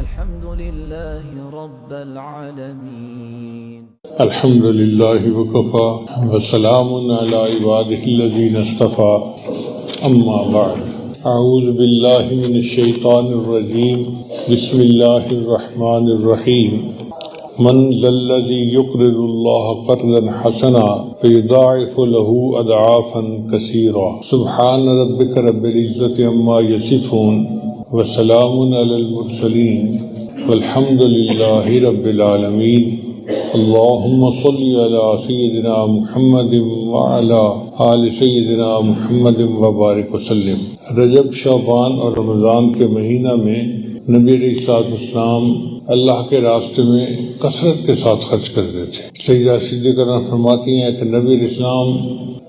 الحمد لله رب العالمين. الحمد لله وكفى وسلام على عباده الذين اصطفى. أما بعد، أعوذ بالله من الشيطان الرجيم. بسم الله الرحمن الرحيم. من ذا الذي يقرض الله قرضا حسنا فيضاعف له أضعافا كثيرا. سبحان ربك رب العزة عما يصفون وسلام على المرسلين والحمد لله رب العالمين. اللهم صل على سيدنا محمد وعلى آل سيدنا محمد وبارك وسلم. رجب، شعبان اور رمضان کے مہینہ میں نبی علیہ السلام اللہ کے راستے میں کثرت کے ساتھ خرچ کرتے تھے. سیدہ صدیقہ فرماتی ہیں کہ نبی علیہ السلام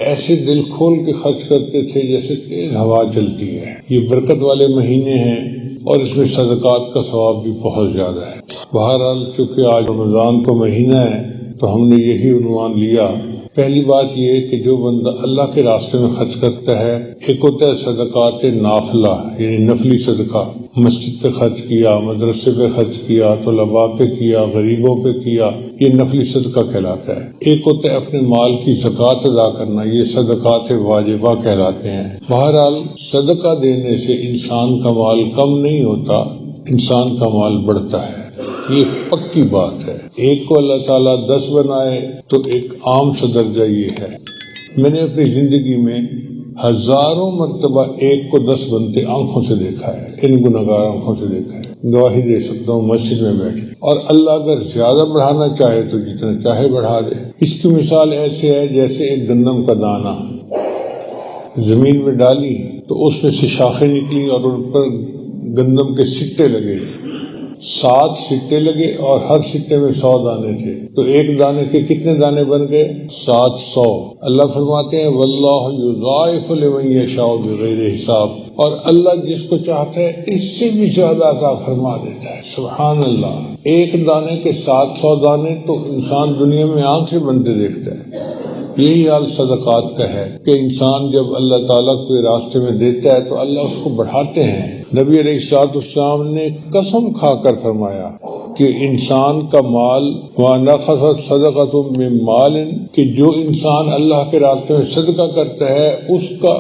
ایسے دل کھول کے خرچ کرتے تھے جیسے تیز ہوا چلتی ہے. یہ برکت والے مہینے ہیں اور اس میں صدقات کا ثواب بھی بہت زیادہ ہے. بہرحال چونکہ آج رمضان کا مہینہ ہے تو ہم نے یہی عنوان لیا. پہلی بات یہ کہ جو بندہ اللہ کے راستے میں خرچ کرتا ہے، ایک ہوتا ہے صدقات نافلہ یعنی نفلی صدقہ، مسجد پہ خرچ کیا، مدرسے پہ خرچ کیا، طلباء پہ کیا، غریبوں پہ کیا، یہ نفلی صدقہ کہلاتا ہے. ایک ہوتا ہے اپنے مال کی زکوٰۃ ادا کرنا، یہ صدقات واجبہ کہلاتے ہیں. بہرحال صدقہ دینے سے انسان کا مال کم نہیں ہوتا، انسان کا مال بڑھتا ہے. یہ پکی بات ہے. ایک کو اللہ تعالیٰ 10 بنائے تو ایک عام سا درجہ یہ ہے. میں نے اپنی زندگی میں ہزاروں مرتبہ ایک کو 10 بنتے آنکھوں سے دیکھا ہے، ان گنہگار آنکھوں سے دیکھا ہے. گواہی دے سکتا ہوں مسجد میں بیٹھ کے. اور اللہ اگر زیادہ بڑھانا چاہے تو جتنا چاہے بڑھا دے. اس کی مثال ایسے ہے جیسے ایک گندم کا دانہ زمین میں ڈالی تو اس میں سے شاخیں نکلی اور ان پر گندم کے سٹے لگے. 7 سٹے لگے اور ہر سٹے میں 100 دانے تھے، تو ایک دانے کے کتنے دانے بن گئے؟ 700. اللہ فرماتے ہیں واللہ یضاعف لمن یشاء بغیر حساب، اور اللہ جس کو چاہتا ہے اس سے بھی زیادہ عطا فرما دیتا ہے. سبحان اللہ. ایک دانے کے 700 دانے تو انسان دنیا میں آنکھ سے بنتے دیکھتا ہے. یہی حال صدقات کا ہے کہ انسان جب اللہ تعالیٰ کو راستے میں دیتا ہے تو اللہ اس کو بڑھاتے ہیں. نبی علیہ السلام نے قسم کھا کر فرمایا کہ انسان کا مال وَنَقَصَتْ صَدَقَةٌ مِّن مَّالٍ، کہ جو انسان اللہ کے راستے میں صدقہ کرتا ہے اس کا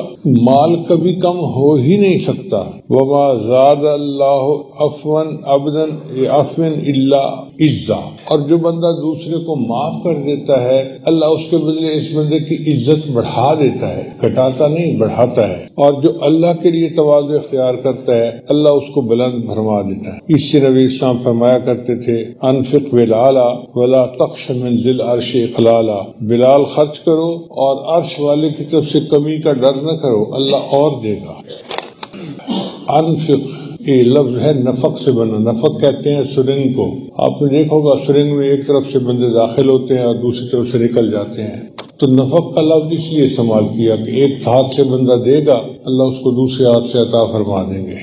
مال کبھی کم ہو ہی نہیں سکتا. وَمَا زَادَ اللَّهُ عَفْوًا عَبْدًا بِعَفْوٍ إِلَّا عِزًّا، اور جو بندہ دوسرے کو معاف کر دیتا ہے اللہ اس کے بدلے اس بندے کی عزت بڑھا دیتا ہے، گھٹاتا نہیں بڑھاتا ہے. اور جو اللہ کے لیے تواضع اختیار کرتا ہے اللہ اس کو بلند فرما دیتا ہے. اس سے نبی اسلام فرمایا کرتے تھے انفق بلالا ولا تخش من ذی العرش اقلالا، بلال خرچ کرو اور عرش والے کی طرف سے کمی کا ڈر نہ کرو، اللہ اور دے گا. انفق یہ لفظ ہے نفق سے بنا. نفق کہتے ہیں سرنگ کو. آپ نے دیکھا ہوگا سرنگ میں ایک طرف سے بندے داخل ہوتے ہیں اور دوسری طرف سے نکل جاتے ہیں. تو نفق کا لفظ اس لیے استعمال کیا کہ ایک ہاتھ سے بندہ دے گا اللہ اس کو دوسرے ہاتھ سے عطا فرما دیں گے.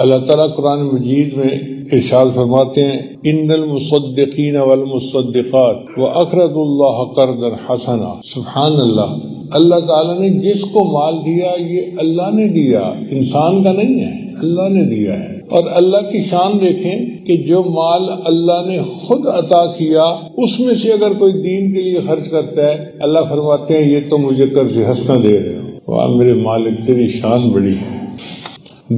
اللہ تعالیٰ قرآن مجید میں ارشاد فرماتے ہیں ان المصدقین والمصدقات واقرضوا اللہ قرضا حسنا. سبحان اللہ. اللہ تعالیٰ نے جس کو مال دیا یہ اللہ نے دیا، انسان کا نہیں ہے، اللہ نے دیا ہے. اور اللہ کی شان دیکھیں کہ جو مال اللہ نے خود عطا کیا اس میں سے اگر کوئی دین کے لیے خرچ کرتا ہے اللہ فرماتے ہیں یہ تو مجھے قرض حسنہ دے رہے ہو. واہ میرے مالک تیری شان بڑی ہے،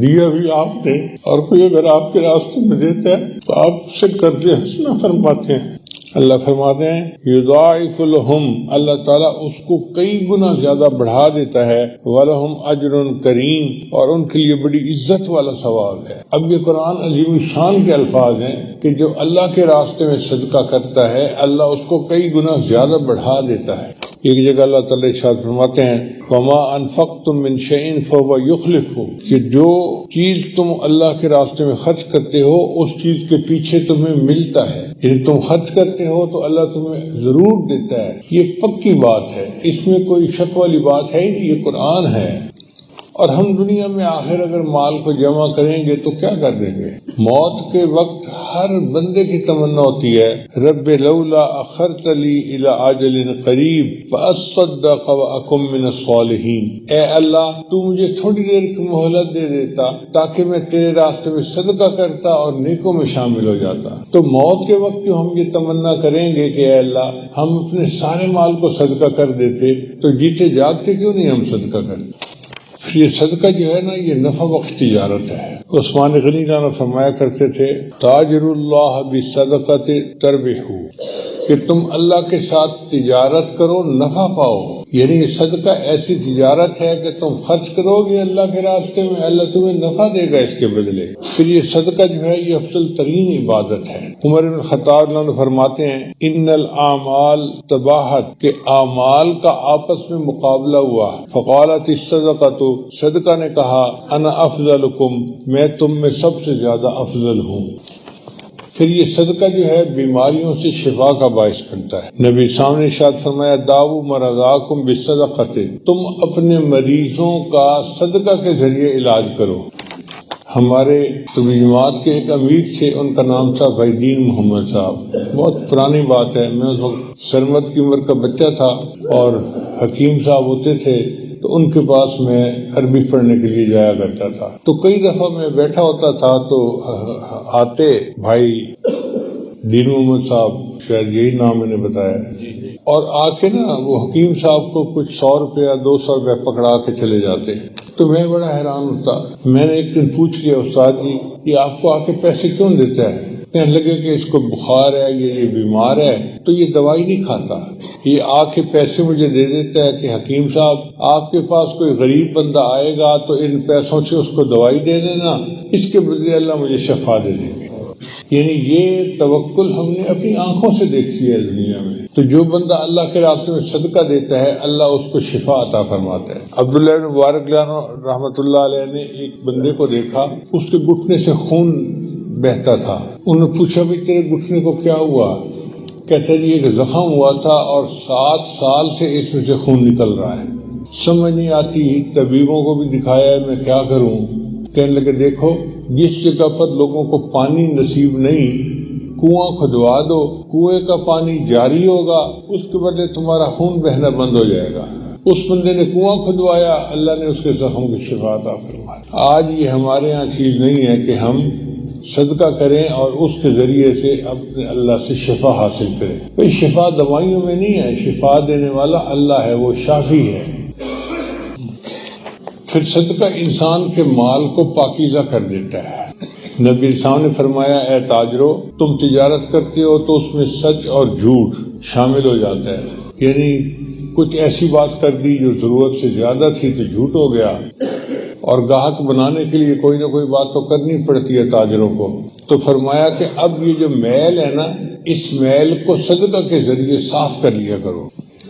دیا بھی آپ نے، اور کوئی اگر آپ کے راستے میں دیتا ہے تو آپ سے قرض حسنہ فرماتے ہیں. اللہ فرماتے ہیں یضاعف لہم، اللہ تعالیٰ اس کو کئی گنا زیادہ بڑھا دیتا ہے. وَلَهُمْ أَجْرٌ كَرِيمٌ، اور ان کے لیے بڑی عزت والا ثواب ہے. اب یہ قرآن عظیم شان کے الفاظ ہیں کہ جو اللہ کے راستے میں صدقہ کرتا ہے اللہ اس کو کئی گنا زیادہ بڑھا دیتا ہے. ایک جگہ اللہ تعالیٰ ارشاد فرماتے ہیں وَمَا أَنفَقْتُم مِّن شَيْءٍ فَهُوَ يُخْلِفُهُ، کہ جو چیز تم اللہ کے راستے میں خرچ کرتے ہو اس چیز کے پیچھے تمہیں ملتا ہے. یعنی تم خرچ کرتے ہو تو اللہ تمہیں ضرور دیتا ہے. یہ پکی بات ہے، اس میں کوئی شک والی بات ہے نہیں، یہ قرآن ہے. اور ہم دنیا میں آخر اگر مال کو جمع کریں گے تو کیا کر دیں گے؟ موت کے وقت ہر بندے کی تمنا ہوتی ہے رب لولا اخرتنی الی اجل قریب فاصدق واکن من الصالحین، اے اللہ تو مجھے تھوڑی دیر کی مہلت دے دیتا تاکہ میں تیرے راستے میں صدقہ کرتا اور نیکوں میں شامل ہو جاتا۔ تو موت کے وقت جو ہم یہ تمنا کریں گے کہ اے اللہ ہم اپنے سارے مال کو صدقہ کر دیتے، تو جیتے جاگتے کیوں نہیں ہم صدقہ کرتے؟ یہ صدقہ جو ہے نا، یہ نفع بخش تجارت ہے۔ عثمان غنی جانا فرمایا کرتے تھے تاجر اللہ بالصدقۃ تربح، کہ تم اللہ کے ساتھ تجارت کرو نفع پاؤ، یعنی یہ صدقہ ایسی تجارت ہے کہ تم خرچ کرو گے اللہ کے راستے میں، اللہ تمہیں نفع دے گا اس کے بدلے۔ پھر یہ صدقہ جو ہے یہ افضل ترین عبادت ہے۔ عمر بن خطاب عنہ فرماتے ہیں ان الاعمال تباہت، کہ اعمال کا آپس میں مقابلہ ہوا، فقالت الصدقۃ، صدقہ نے کہا انا افضلکم، میں تم میں سب سے زیادہ افضل ہوں۔ پھر یہ صدقہ جو ہے بیماریوں سے شفا کا باعث کرتا ہے۔ نبی سامنے ارشاد فرمایا داؤ مرضاکم بالصدقۃ، تم اپنے مریضوں کا صدقہ کے ذریعے علاج کرو۔ ہمارے طبی جماعت کے ایک امیر تھے، ان کا نام تھا بھائی دین محمد صاحب، بہت پرانی بات ہے، میں اس وقت سرمت کی عمر کا بچہ تھا اور حکیم صاحب ہوتے تھے، تو ان کے پاس میں عربی پڑھنے کے لیے جایا کرتا تھا۔ تو کئی دفعہ میں بیٹھا ہوتا تھا تو آتے بھائی دین محمد صاحب، شاید یہی نام میں نے بتایا، اور آ کے نا وہ حکیم صاحب کو کچھ 100 روپیہ 200 روپیہ پکڑا کے چلے جاتے۔ تو میں بڑا حیران ہوتا، میں نے ایک دن پوچھ لیا استاد جی یہ آپ کو آ کے پیسے کیوں دیتا ہے؟ کہنے لگے کہ اس کو بخار ہے، یہ بیمار ہے تو یہ دوائی نہیں کھاتا، یہ آ کے پیسے مجھے دے دیتا ہے کہ حکیم صاحب آپ کے پاس کوئی غریب بندہ آئے گا تو ان پیسوں سے اس کو دوائی دے دینا، اس کے بدلے اللہ مجھے شفا دے دے گے۔ یعنی یہ توکل ہم نے اپنی آنکھوں سے دیکھی ہے دنیا میں۔ تو جو بندہ اللہ کے راستے میں صدقہ دیتا ہے اللہ اس کو شفا عطا فرماتا ہے۔ عبداللہ بن مبارک رحمۃ اللہ علیہ نے ایک بندے کو دیکھا، اس کے گھٹنے سے خون بہتا تھا۔ انہوں نے پوچھا بھی تیرے گھٹنے کو کیا ہوا؟ کہتے جی ایک زخم ہوا تھا اور 7 سال سے اس میں سے خون نکل رہا ہے، سمجھ نہیں آتی، طبیبوں کو بھی دکھایا ہے میں کیا کروں۔ کہنے لگے دیکھو جس جگہ پر لوگوں کو پانی نصیب نہیں کنواں کھدوا دو، کنویں کا پانی جاری ہوگا، اس کے بدلے تمہارا خون بہنا بند ہو جائے گا۔ اس بندے نے کنواں کھدوایا، اللہ نے اس کے زخم کی شفا عطا فرمائی۔ آج یہ ہمارے ہاں چیز نہیں ہے کہ ہم صدقہ کریں اور اس کے ذریعے سے اپنے اللہ سے شفا حاصل کریں۔ بھئی شفا دوائیوں میں نہیں ہے، شفا دینے والا اللہ ہے، وہ شافی ہے۔ پھر صدقہ انسان کے مال کو پاکیزہ کر دیتا ہے۔ نبی صاحب نے فرمایا اے تاجرو تم تجارت کرتے ہو تو اس میں سچ اور جھوٹ شامل ہو جاتا ہے، یعنی کچھ ایسی بات کر دی جو ضرورت سے زیادہ تھی تو جھوٹ ہو گیا، اور گاہک بنانے کے لیے کوئی نہ کوئی بات تو کرنی پڑتی ہے تاجروں کو۔ تو فرمایا کہ اب یہ جو میل ہے نا، اس میل کو صدقہ کے ذریعے صاف کر لیا کرو۔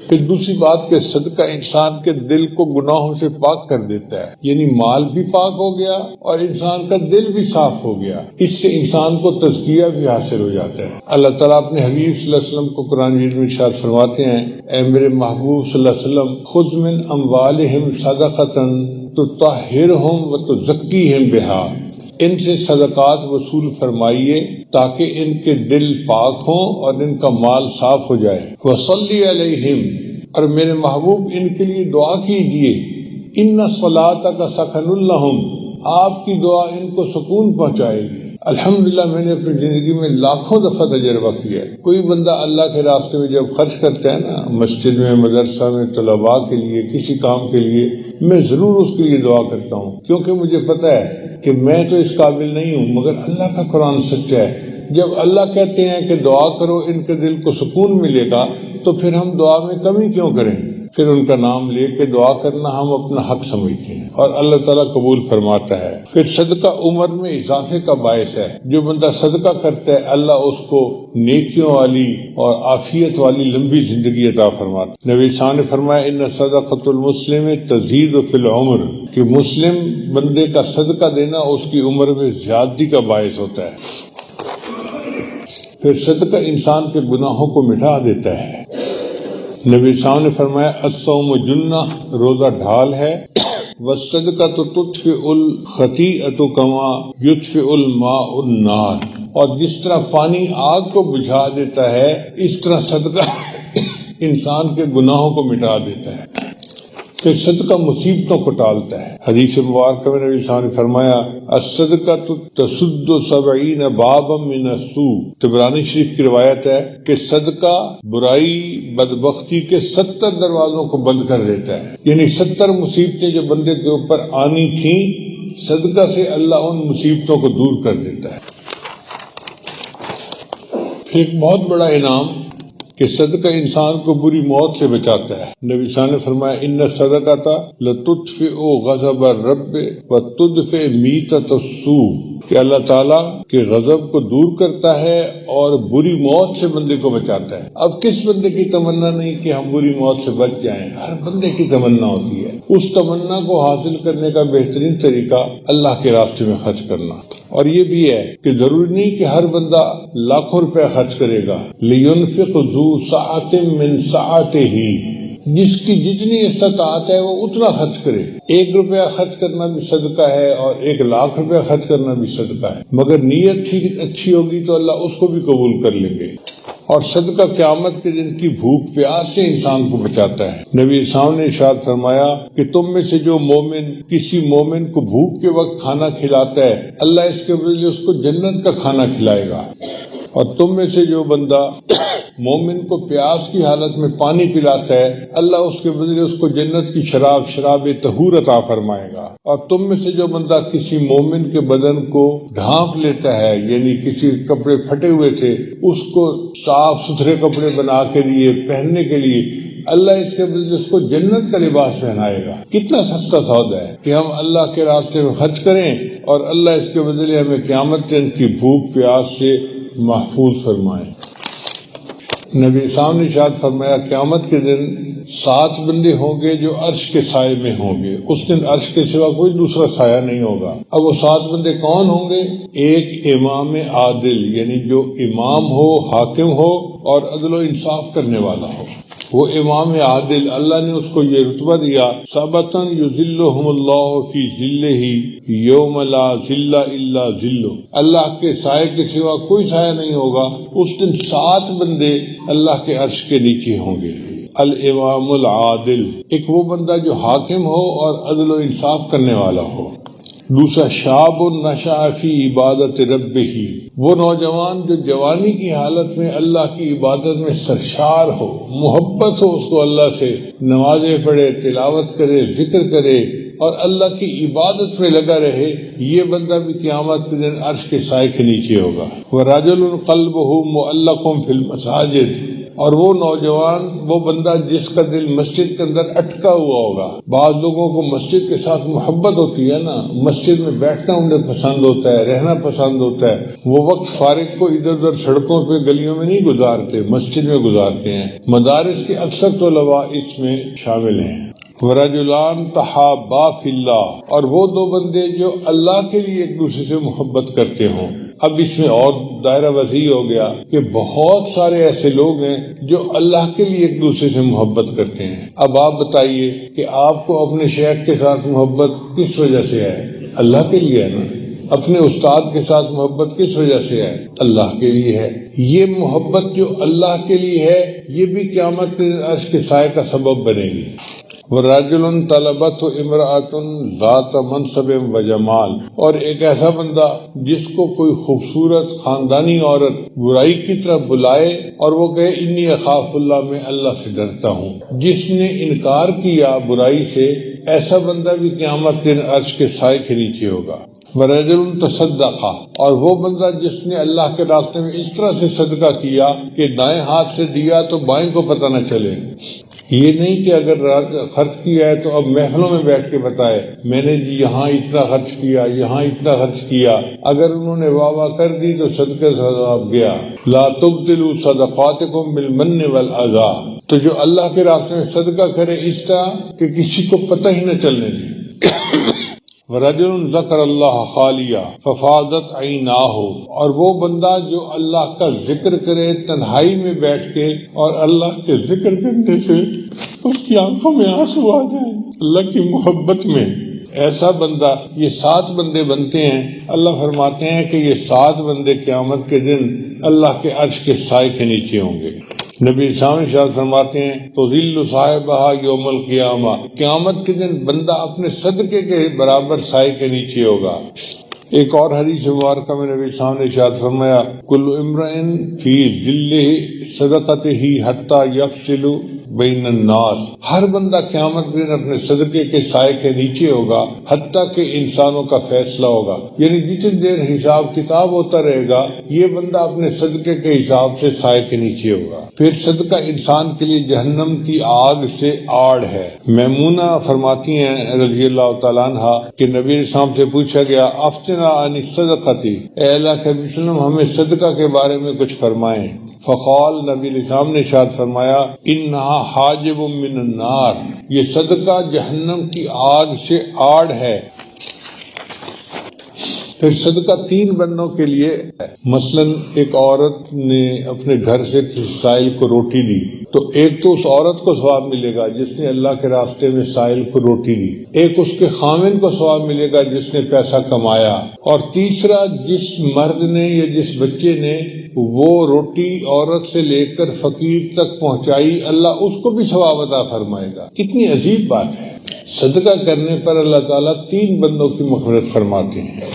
پھر دوسری بات کہ صدقہ انسان کے دل کو گناہوں سے پاک کر دیتا ہے، یعنی مال بھی پاک ہو گیا اور انسان کا دل بھی صاف ہو گیا، اس سے انسان کو تزکیہ بھی حاصل ہو جاتا ہے۔ اللہ تعالیٰ اپنے حبیب صلی اللہ علیہ وسلم کو قرآن مجید میں ارشاد فرماتے ہیں اے میرے محبوب صلی اللہ علیہ وسلم خذ من اموالہم صدقۃ تطہرہم وتزکیہم بہا، ان سے صدقات وصول فرمائیے تاکہ ان کے دل پاک ہوں اور ان کا مال صاف ہو جائے۔ وصلی علیہم، اور میرے محبوب ان کے لیے دعا کیجیے، ان صلاتک سکن لہم، آپ کی دعا ان کو سکون پہنچائے گی۔ الحمدللہ میں نے اپنی زندگی میں لاکھوں دفعہ تجربہ کیا ہے، کوئی بندہ اللہ کے راستے میں جب خرچ کرتا ہے نا، مسجد میں، مدرسہ میں، طلباء کے لیے، کسی کام کے لیے، میں ضرور اس کے لیے دعا کرتا ہوں، کیونکہ مجھے پتہ ہے کہ میں تو اس قابل نہیں ہوں، مگر اللہ کا قرآن سچا ہے۔ جب اللہ کہتے ہیں کہ دعا کرو ان کے دل کو سکون ملے گا، تو پھر ہم دعا میں کمی کیوں کریں؟ پھر ان کا نام لے کے دعا کرنا ہم اپنا حق سمجھتے ہیں اور اللہ تعالیٰ قبول فرماتا ہے۔ پھر صدقہ عمر میں اضافے کا باعث ہے، جو بندہ صدقہ کرتا ہے اللہ اس کو نیکیوں والی اور عافیت والی لمبی زندگی عطا فرماتا ہے۔ نبی صاحب نے فرمایا ان صدقۃ المسلم تزید فی العمر، کہ مسلم بندے کا صدقہ دینا اس کی عمر میں زیادتی کا باعث ہوتا ہے۔ پھر صدقہ انسان کے گناہوں کو مٹا دیتا ہے۔ نبی صاحب نے فرمایا الصوم جنہ، روزہ ڈھال ہے، والصدقۃ تطفئ الخطیئۃ کما یطفئ الماء النار، اور جس طرح پانی آگ کو بجھا دیتا ہے اس طرح صدقہ انسان کے گناہوں کو مٹا دیتا ہے، کہ صدقہ مصیبتوں کو ٹالتا ہے۔ حدیث مبارکہ میں نبی صلی اللہ علیہ وسلم نے فرمایا الصدقۃ تسد 70 بابا من السوء، طبرانی شریف کی روایت ہے کہ صدقہ برائی بدبختی کے 70 دروازوں کو بند کر دیتا ہے، یعنی 70 مصیبتیں جو بندے کے اوپر آنی تھیں صدقہ سے اللہ ان مصیبتوں کو دور کر دیتا ہے۔ پھر ایک بہت بڑا انعام کہ صدقہ انسان کو بری موت سے بچاتا ہے۔ نبی صلی اللہ علیہ وسلم نے فرمایا ان الصدقۃ لتطفئ غضب الرب وتدفئ میتۃ السوء، کہ اللہ تعالیٰ کے غضب کو دور کرتا ہے اور بری موت سے بندے کو بچاتا ہے۔ اب کس بندے کی تمنا نہیں کہ ہم بری موت سے بچ جائیں؟ ہر بندے کی تمنا ہوتی ہے۔ اس تمنا کو حاصل کرنے کا بہترین طریقہ اللہ کے راستے میں خرچ کرنا، اور یہ بھی ہے کہ ضروری نہیں کہ ہر بندہ لاکھوں روپے خرچ کرے گا۔ لینفق ذو سعۃ من سعتہ، جس کی جتنی استطاعت ہے وہ اتنا خرچ کرے۔ 1 روپیہ خرچ کرنا بھی صدقہ ہے اور 1 لاکھ روپیہ خرچ کرنا بھی صدقہ ہے، مگر نیت ٹھیک اچھی ہوگی تو اللہ اس کو بھی قبول کر لیں گے۔ اور صدقہ قیامت کے دن کی بھوک پیاس سے انسان کو بچاتا ہے۔ نبی اسلام نے ارشاد فرمایا کہ تم میں سے جو مومن کسی مومن کو بھوک کے وقت کھانا کھلاتا ہے اللہ اس کے بدلے اس کو جنت کا کھانا کھلائے گا، اور تم میں سے جو بندہ مومن کو پیاس کی حالت میں پانی پلاتا ہے اللہ اس کے بدلے اس کو جنت کی شراب طہور عطا فرمائے گا، اور تم میں سے جو بندہ کسی مومن کے بدن کو ڈھانپ لیتا ہے، یعنی کسی کپڑے پھٹے ہوئے تھے اس کو صاف ستھرے کپڑے بنا کے لیے پہننے کے لیے اللہ اس کے بدلے اس کو جنت کا لباس پہنائے گا۔ کتنا سستا سودا ہے کہ ہم اللہ کے راستے میں خرچ کریں اور اللہ اس کے بدلے ہمیں قیامت کے دن کی بھوک پیاس سے محفوظ فرمائے۔ نبی صاحب نے ارشاد فرمایا قیامت کے دن 7 بندے ہوں گے جو عرش کے سائے میں ہوں گے، اس دن عرش کے سوا کوئی دوسرا سایہ نہیں ہوگا۔ اب وہ 7 بندے کون ہوں گے؟ ایک امام عادل، یعنی جو امام ہو، حاکم ہو اور عدل و انصاف کرنے والا ہو، وہ امام عادل، اللہ نے اس کو یہ رتبہ دیا سبتن یذلہم اللہ فی ذلہ یوم لا ذل الا ذلہ، اللہ کے سائے کے سوا کوئی سایہ نہیں ہوگا، اس دن 7 بندے اللہ کے عرش کے نیچے ہوں گے۔ الامام العادل، ایک وہ بندہ جو حاکم ہو اور عدل و انصاف کرنے والا ہو۔ دوسرا شاب نشأ فی عبادت ربہ، وہ نوجوان جو جوانی کی حالت میں اللہ کی عبادت میں سرشار ہو، محبت ہو اس کو اللہ سے، نمازیں پڑھے، تلاوت کرے، ذکر کرے اور اللہ کی عبادت میں لگا رہے، یہ بندہ بھی قیامت کے دن عرش کے سائے کے نیچے ہوگا۔ وَرَجُلٌ قَلْبُهُ مُعَلَّقٌ فِي الْمَسَاجِدِ، اور وہ نوجوان، وہ بندہ جس کا دل مسجد کے اندر اٹکا ہوا ہوگا۔ بعض لوگوں کو مسجد کے ساتھ محبت ہوتی ہے نا، مسجد میں بیٹھنا انہیں پسند ہوتا ہے، رہنا پسند ہوتا ہے، وہ وقت فارغ کو ادھر ادھر سڑکوں پہ گلیوں میں نہیں گزارتے، مسجد میں گزارتے ہیں۔ مدارس کے اکثر طلباء اس میں شامل ہیں۔ وَرَجُلَانْ تَحَابَّا فِي اللَّهِ، اور وہ 2 بندے جو اللہ کے لیے ایک دوسرے سے محبت کرتے ہوں۔ اب اس میں اور دائرہ وسیع ہو گیا کہ بہت سارے ایسے لوگ ہیں جو اللہ کے لیے ایک دوسرے سے محبت کرتے ہیں۔ اب آپ بتائیے کہ آپ کو اپنے شیخ کے ساتھ محبت کس وجہ سے ہے؟ اللہ کے لیے ہے نا۔ اپنے استاد کے ساتھ محبت کس وجہ سے ہے؟ اللہ کے لیے ہے۔ یہ محبت جو اللہ کے لیے ہے یہ بھی قیامت کے عرش کے سائے کا سبب بنے گی۔ وَرَجُلٌ طَلَبَتْهُ امْرَأَةٌ ذَاتَ مَنْصَبٍ وَجَمَالٍ، اور ایک ایسا بندہ جس کو کوئی خوبصورت خاندانی عورت برائی کی طرف بلائے اور وہ کہے انی اخاف اللہ، میں اللہ سے ڈرتا ہوں، جس نے انکار کیا برائی سے، ایسا بندہ بھی قیامت کے عرش کے سائے کے نیچے ہوگا۔ وَرَجُلٌ تَصَدَّقَ، اور وہ بندہ جس نے اللہ کے راستے میں اس طرح سے صدقہ کیا کہ دائیں ہاتھ سے دیا تو بائیں کو پتہ نہ چلے۔ یہ نہیں کہ اگر خرچ کیا ہے تو اب محفلوں میں بیٹھ کے بتائے میں نے جی یہاں اتنا خرچ کیا، یہاں اتنا خرچ کیا، اگر انہوں نے واہ واہ کر دی تو صدقہ ثواب گیا۔ لا تبطلوا صدقاتکم بالمن والاذى، تو جو اللہ کے راستے میں صدقہ کرے اس طرح کہ کسی کو پتہ ہی نہ چلنے دے۔ وَرَجُلٌ ذَكَرَ اللَّهَ خَالِيًا فَفَاضَتْ عَيْنَاهُ، اور وہ بندہ جو اللہ کا ذکر کرے تنہائی میں بیٹھ کے اور اللہ کے ذکر کرنے سے اس کی آنکھوں میں آنسو آ جائیں۔ اللہ کی محبت میں ایسا بندہ، یہ 7 بندے بنتے ہیں، اللہ فرماتے ہیں کہ یہ 7 بندے قیامت کے دن اللہ کے عرش کے سائے کے نیچے ہوں گے۔ نبی سامنے شاہ فرماتے ہیں تو ذل صاحبہ یوم القیامہ، قیامت کے دن بندہ اپنے صدقے کے برابر سائے کے نیچے ہوگا۔ ایک اور حدیث مبارکہ میں نبی سامنے ارشاد فرمایا کل امرئ فی ذلہ صدقتہ حتی یفصل بین الناس، ہر بندہ قیامت کے دن اپنے صدقے کے سائے کے نیچے ہوگا حتیٰ کہ انسانوں کا فیصلہ ہوگا، یعنی جتنی دیر حساب کتاب ہوتا رہے گا یہ بندہ اپنے صدقے کے حساب سے سائے کے نیچے ہوگا۔ پھر صدقہ انسان کے لیے جہنم کی آگ سے آڑ ہے۔ میمونہ فرماتی ہیں رضی اللہ تعالیٰ عنہ کہ نبی اسلام سے پوچھا گیا افتنا عن الصدقتی، اے اللہ کے وسلم ہمیں صدقہ کے بارے میں کچھ فرمائیں۔ فقال، نبی اسلام نے ارشاد فرمایا انہا حاجب من النار، یہ صدقہ جہنم کی آگ سے آڑ ہے۔ پھر صدقہ 3 بندوں کے لیے ہے، مثلا ایک عورت نے اپنے گھر سے کسی سائل کو روٹی دی تو ایک تو اس عورت کو ثواب ملے گا جس نے اللہ کے راستے میں سائل کو روٹی دی، ایک اس کے خاوند کو ثواب ملے گا جس نے پیسہ کمایا، اور تیسرا جس مرد نے یا جس بچے نے وہ روٹی عورت سے لے کر فقیر تک پہنچائی اللہ اس کو بھی ثواب عطا فرمائے گا۔ کتنی عجیب بات ہے، صدقہ کرنے پر اللہ تعالیٰ 3 بندوں کی مغفرت فرماتے ہیں۔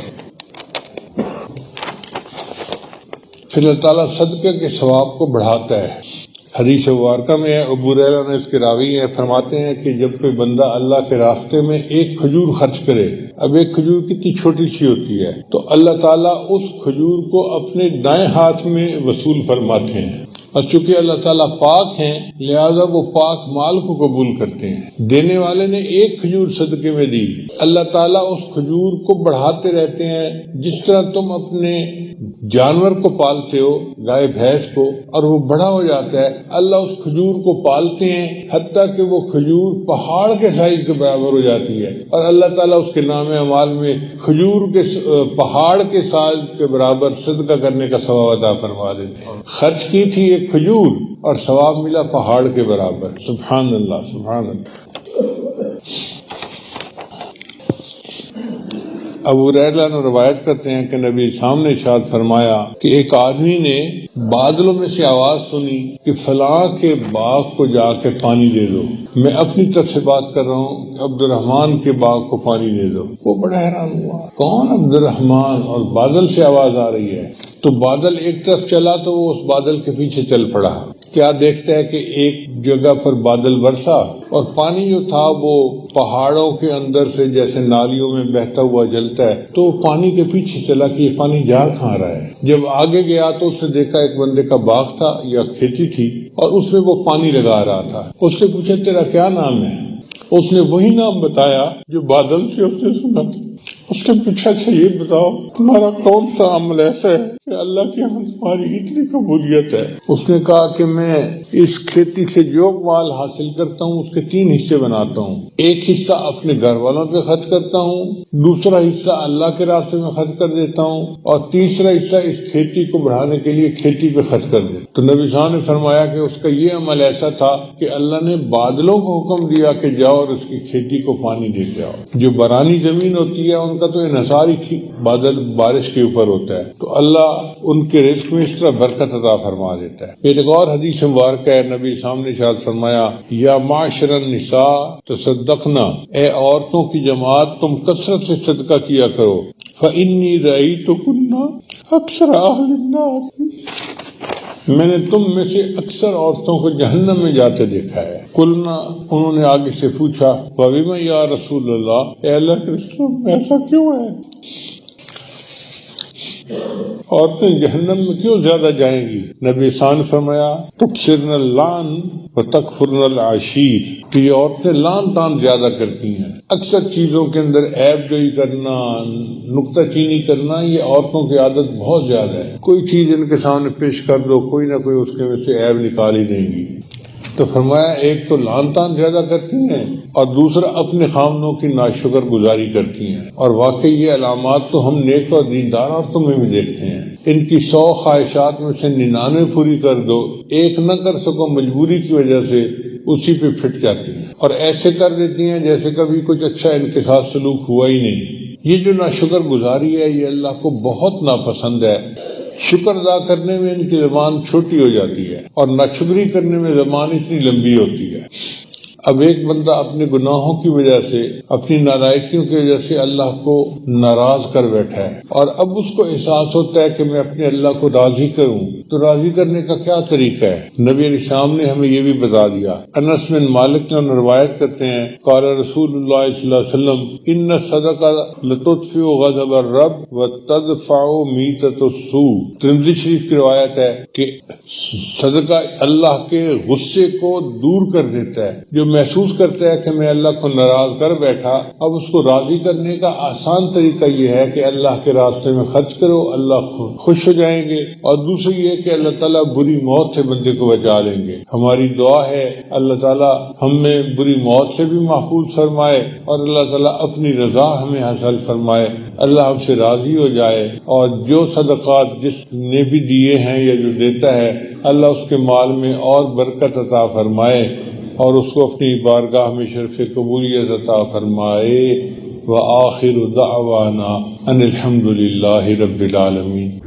پھر اللہ تعالیٰ صدقے کے ثواب کو بڑھاتا ہے۔ حدیث مبارکہ میں ہے، ابو ہریرہ نے اس کے راوی ہیں، فرماتے ہیں کہ جب کوئی بندہ اللہ کے راستے میں ایک کھجور خرچ کرے، اب ایک کھجور کتنی چھوٹی سی ہوتی ہے، تو اللہ تعالیٰ اس کھجور کو اپنے دائیں ہاتھ میں وصول فرماتے ہیں، اور چونکہ اللہ تعالیٰ پاک ہیں لہذا وہ پاک مال کو قبول کرتے ہیں۔ دینے والے نے ایک کھجور صدقے میں دی، اللہ تعالیٰ اس کھجور کو بڑھاتے رہتے ہیں، جس طرح تم اپنے جانور کو پالتے ہو، گائے بھینس کو، اور وہ بڑا ہو جاتا ہے، اللہ اس کھجور کو پالتے ہیں حتیٰ کہ وہ کھجور پہاڑ کے سائز کے برابر ہو جاتی ہے، اور اللہ تعالیٰ اس کے نام اعمال میں کھجور کے پہاڑ کے سائز کے برابر صدقہ کرنے کا ثواب عطا فرما دیتے ہیں۔ خرچ کی تھی ایک کھجور اور ثواب ملا پہاڑ کے برابر۔ سبحان اللہ، سبحان اللہ۔ ابو ہریرہ نے روایت کرتے ہیں کہ نبی سامنے ارشاد فرمایا کہ ایک آدمی نے بادلوں میں سے آواز سنی کہ فلاں کے باغ کو جا کے پانی دے دو۔ میں اپنی طرف سے بات کر رہا ہوں کہ عبد الرحمن کے باغ کو پانی دے دو۔ وہ بڑا حیران ہوا، کون عبد الرحمن، اور بادل سے آواز آ رہی ہے، تو بادل ایک طرف چلا تو وہ اس بادل کے پیچھے چل پڑا۔ کیا دیکھتا ہے کہ ایک جگہ پر بادل برسا اور پانی جو تھا وہ پہاڑوں کے اندر سے جیسے نالیوں میں بہتا ہوا جلتا ہے، تو پانی کے پیچھے چلا کہ یہ پانی جا کہاں رہا ہے۔ جب آگے گیا تو اس نے دیکھا ایک بندے کا باغ تھا یا کھیتی تھی اور اس میں وہ پانی لگا رہا تھا۔ اس سے پوچھا تیرا کیا نام ہے؟ اس نے وہی نام بتایا جو بادل سے اس نے سنا تھا۔ اس نے پوچھا اچھا یہ بتاؤ تمہارا کون سا عمل ایسا ہے کہ اللہ کے یہاں تمہاری اتنی قبولیت ہے؟ اس نے کہا کہ میں اس کھیتی سے جو مال حاصل کرتا ہوں اس کے 3 حصے بناتا ہوں، ایک حصہ اپنے گھر والوں پہ خرچ کرتا ہوں، دوسرا حصہ اللہ کے راستے میں خرچ کر دیتا ہوں، اور تیسرا حصہ اس کھیتی کو بڑھانے کے لیے کھیتی پہ خرچ کر دیتا۔ تو نبی صاحب نے فرمایا کہ اس کا یہ عمل ایسا تھا کہ اللہ نے بادلوں کو حکم دیا کہ جاؤ اور اس کی کھیتی کو پانی دے کے آؤ۔ جو برانی زمین ہوتی ہے ان کا تو انحصار ہی بادل بارش کے اوپر ہوتا ہے، تو اللہ ان کے رزق میں اس طرح برکت عطا فرما دیتا ہے۔ پھر ایک اور حدیث مبارکہ ہے، نبی سامنے ارشاد فرمایا یا معاشر النساء تصدقنا، اے عورتوں کی جماعت تم کثرت سے صدقہ کیا کرو، فإنی رأیتکن اکثر اہل النار، میں نے تم میں سے اکثر عورتوں کو جہنم میں جاتے دیکھا ہے۔ قلنا، انہوں نے آگے سے پوچھا وَبِمَ یا رسول اللہ، اے اللہ کے رسول ایسا کیوں ہے؟ عورتیں جہنم میں کیوں زیادہ جائیں گی؟ نبی سان فرمایا تکثرن اللعن وتکفرن العشیر، کہ یہ عورتیں لعن تان زیادہ کرتی ہیں، اکثر چیزوں کے اندر عیب جوئی کرنا، نکتہ چینی کرنا، یہ عورتوں کی عادت بہت زیادہ ہے۔ کوئی چیز ان کے سامنے پیش کر دو، کوئی نہ کوئی اس کے میں سے عیب نکال ہی دیں گی۔ تو فرمایا ایک تو لعن تان زیادہ کرتی ہیں اور دوسرا اپنے خامنوں کی ناشکر گزاری کرتی ہیں، اور واقعی یہ علامات تو ہم نیک اور دیندار عورتوں میں بھی دیکھتے ہیں۔ ان کی 100 خواہشات میں سے 99 پوری کر دو، ایک نہ کر سکو مجبوری کی وجہ سے، اسی پہ پھٹ جاتی ہیں اور ایسے کر دیتی ہیں جیسے کبھی کچھ اچھا ان کے ساتھ سلوک ہوا ہی نہیں۔ یہ جو ناشکر گزاری ہے یہ اللہ کو بہت ناپسند ہے۔ شکر ادا کرنے میں ان کی زبان چھوٹی ہو جاتی ہے اور ناشکری کرنے میں زبان اتنی لمبی ہوتی ہے۔ اب ایک بندہ اپنے گناہوں کی وجہ سے، اپنی نالائکیوں کی وجہ سے اللہ کو ناراض کر بیٹھا ہے، اور اب اس کو احساس ہوتا ہے کہ میں اپنے اللہ کو راضی کروں، تو راضی کرنے کا کیا طریقہ ہے؟ نبی علیہ السلام نے ہمیں یہ بھی بتا دیا۔ انس بن مالک نے روایت کرتے ہیں، قال رسول اللہ صلی اللہ علیہ وسلم ان الصدقہ لتطفئ غضب الرب وتدفع میتۃ السوء۔ ترمذی شریف کی روایت ہے کہ صدقہ اللہ کے غصے کو دور کر دیتا ہے۔ جو محسوس کرتا ہے کہ میں اللہ کو ناراض کر بیٹھا، اب اس کو راضی کرنے کا آسان طریقہ یہ ہے کہ اللہ کے راستے میں خرچ کرو، اللہ خوش ہو جائیں گے، اور دوسری یہ کہ اللہ تعالیٰ بری موت سے بندے کو بچا لیں گے۔ ہماری دعا ہے اللہ تعالیٰ ہمیں بری موت سے بھی محفوظ فرمائے اور اللہ تعالیٰ اپنی رضا ہمیں حاصل فرمائے، اللہ ہم سے راضی ہو جائے، اور جو صدقات جس نے بھی دیے ہیں یا جو دیتا ہے اللہ اس کے مال میں اور برکت عطا فرمائے اور اس کو اپنی بارگاہ میں شرف قبولیت عطا فرمائے۔ وآخر دعوانا ان الحمد للہ رب العالمین۔